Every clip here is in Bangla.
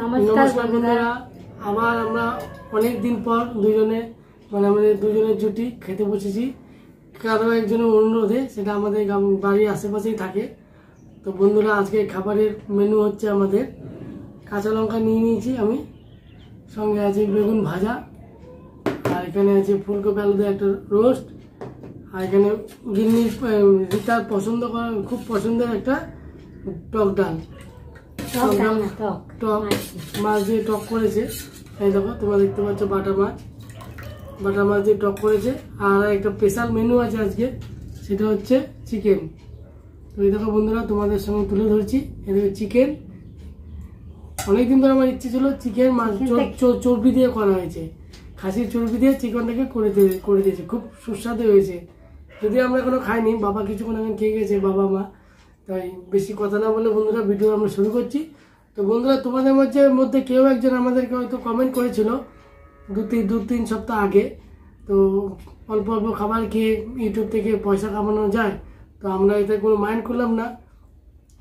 নমস্কার বন্ধুরা, আবার আমরা অনেক দিন পর দুজনে মানে আমাদের দুজনের জুটি খেতে বসেছি। কারো একজনের অনুরোধে, সেটা আমাদের বাড়ির আশেপাশেই থাকে। তো বন্ধুরা, আজকে খাবারের মেনু হচ্ছে আমাদের কাঁচা লঙ্কা নিয়ে নিয়েছি আমি, সঙ্গে আছে বেগুন ভাজা, আর এখানে আছে ফুলকপি আলু দিয়ে একটা রোস্ট, আর এখানে গিন্নির রিতার পছন্দ করা খুব পছন্দের একটা টক ডাল, টক মাছ দিয়ে টক করেছে। এই দেখো, তোমরা দেখতে পাচ্ছ বাটা মাছ দিয়ে টক করেছে। আর একটা স্পেশাল মেনু আছে আজকে, সেটা হচ্ছে চিকেন। তো এই দেখো বন্ধুরা, তোমাদের সঙ্গে তুলে ধরছি। এদিকে চিকেন, অনেকদিন ধরে আমার ইচ্ছে ছিল চিকেন মাছ চর্বি দিয়ে করা হয়েছে, খাসির চর্বি দিয়ে চিকেনটাকে করে দিয়েছে, খুব সুস্বাদু হয়েছে। যদি আমরা এখনো খাইনি, বাবা কিছুক্ষণ আগে খেয়ে গেছে, বাবা মা। তাই বেশি কথা না বলে বন্ধুরা, ভিডিও আমরা শুরু করছি। তো বন্ধুরা, তোমাদের মধ্যে কেউ একজন আমাদেরকে হয়তো কমেন্ট করেছিল দু তিন সপ্তাহ আগে, তো অল্প অল্প খাবার খেয়ে ইউটিউব থেকে পয়সা কামানো যায়। তো আমরা এটা কোনো মাইন্ড করলাম না।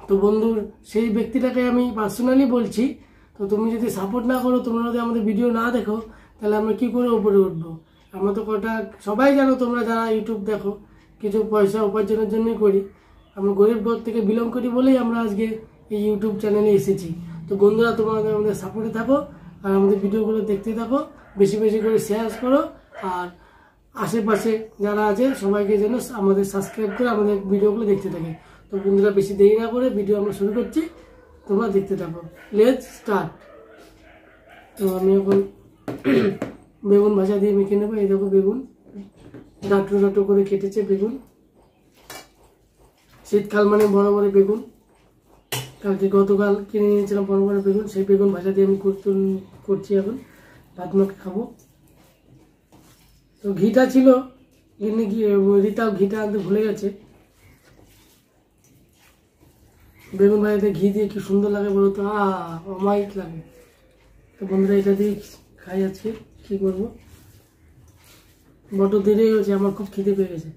তো বন্ধুর সেই ব্যক্তিটাকে আমি পার্সোনালি বলছি, তো তুমি যদি সাপোর্ট না করো, তোমরা যদি আমাদের ভিডিও না দেখো, তাহলে আমরা কি করে উপরে উঠবো? আমরা তো সবাই জানো, তোমরা যারা ইউটিউব দেখো, কিছু পয়সা উপার্জনের জন্যই করি। আমরা গরিব ঘর থেকে বিলং করি বলেই আমরা আজকে এই ইউটিউব চ্যানেলে এসেছি। তো বন্ধুরা, তোমরা আমাদের সাপোর্টে থাকো, আর আমাদের ভিডিওগুলো দেখতে থাকো, বেশি বেশি করে শেয়ার করো, আর আশেপাশে যারা আছে সবাইকে যেন আমাদের সাবস্ক্রাইব করে আমাদের ভিডিওগুলো দেখতে থাকে। তো বন্ধুরা, বেশি দেরি না করে ভিডিও আমরা শুরু করছি, তোমরা দেখতে থাকো। Let's start. তো আমি এখন বেগুন ভাজা দিয়ে মেখে নেবো। এই দেখো, বেগুন ডাঁটো করে কেটেছে বেগুন। শীতকাল মানে বড় বড় বেগুন, গতকাল কিনে নিয়েছিলাম বড় বড় বেগুন, সেই বেগুন ভাজা দিয়ে আমি করছি এখন, ভাত মাখে খাবো। তো ঘিটা ছিল, রিতাও ঘিটা আনতে ভুলে গেছে। বেগুন ভাজাতে ঘি দিয়ে কি সুন্দর লাগে বলো তো, অমায়িক লাগে। তো বন্ধুরা, এটা দিয়ে খাই আজকে। কি করবো, বড্ড দেরি হয়েছে, আমার খুব খিদে পেয়ে গেছে।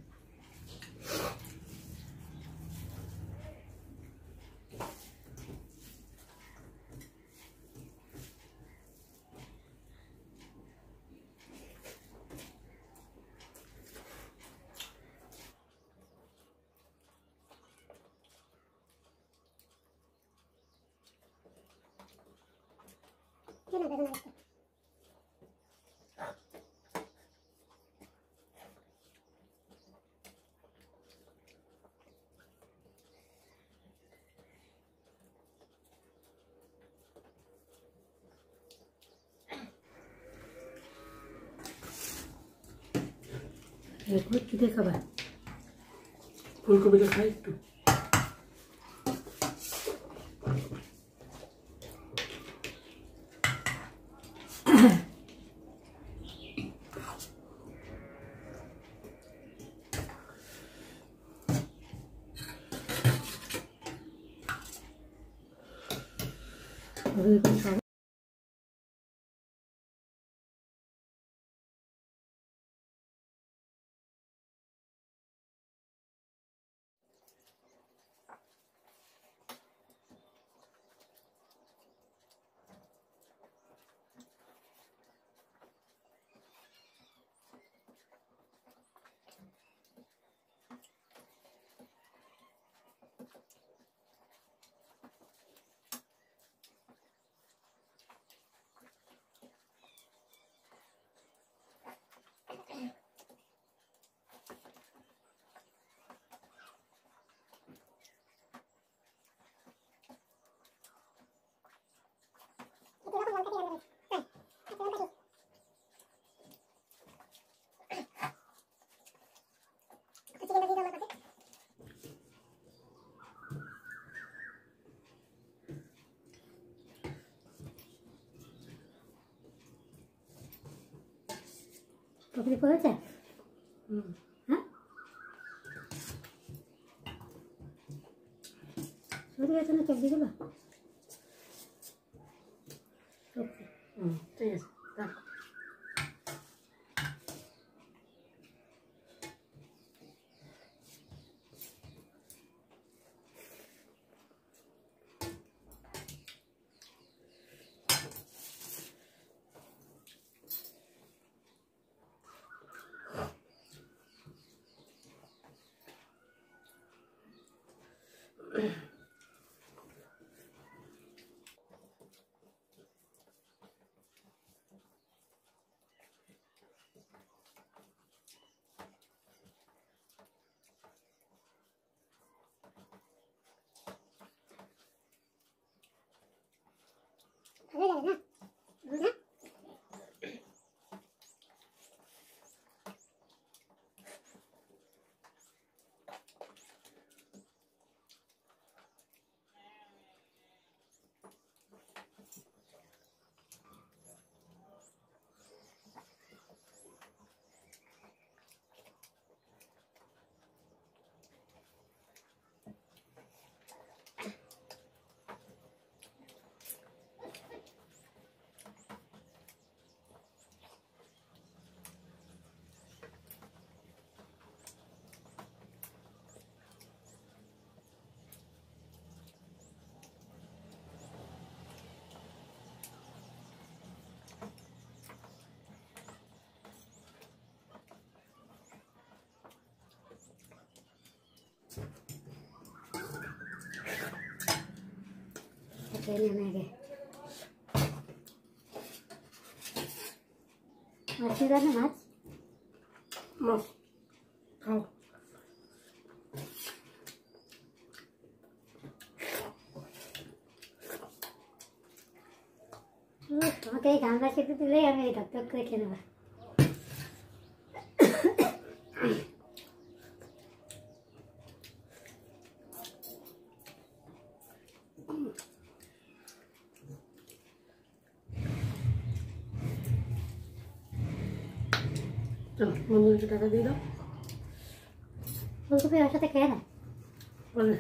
কি দিয়ে খাবার? ফুলকপিটা খাই একটু। তরকারি করেছে? হ্যাঁ, সরে গেছে না সবজিগুলো? ঠিক আছে। Ini lagi. Masih ada mas? Mas, খাও। তোমাকে এই গানটা খেতে দিলেই আমি এটা টক করে খেয়ে নেব। চলো বন্ধুদেরকে টাকা দিয়ে দাও। ফুলকপি ওর সাথে খেয়ে না বলে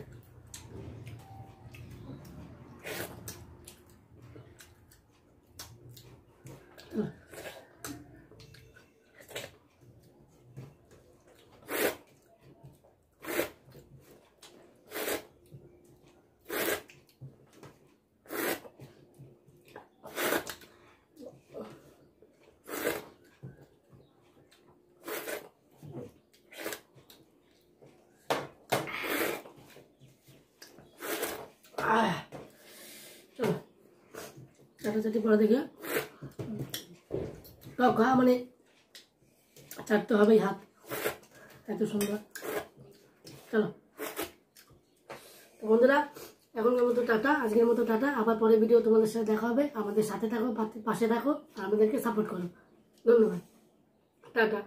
চলো চাটাচাটি পরে দেখে টক ঘা মানে চাটতে হবেই হাত, এত সুন্দর। চলো তো বন্ধুরা, এখনকার মতো টাটা, আজকের মতো টাটা। আবার পরে ভিডিও তোমাদের সাথে দেখা হবে। আমাদের সাথে থাকো, পাশে থাকো, আর আমাদেরকে সাপোর্ট করো। ধন্যবাদ, টাটা।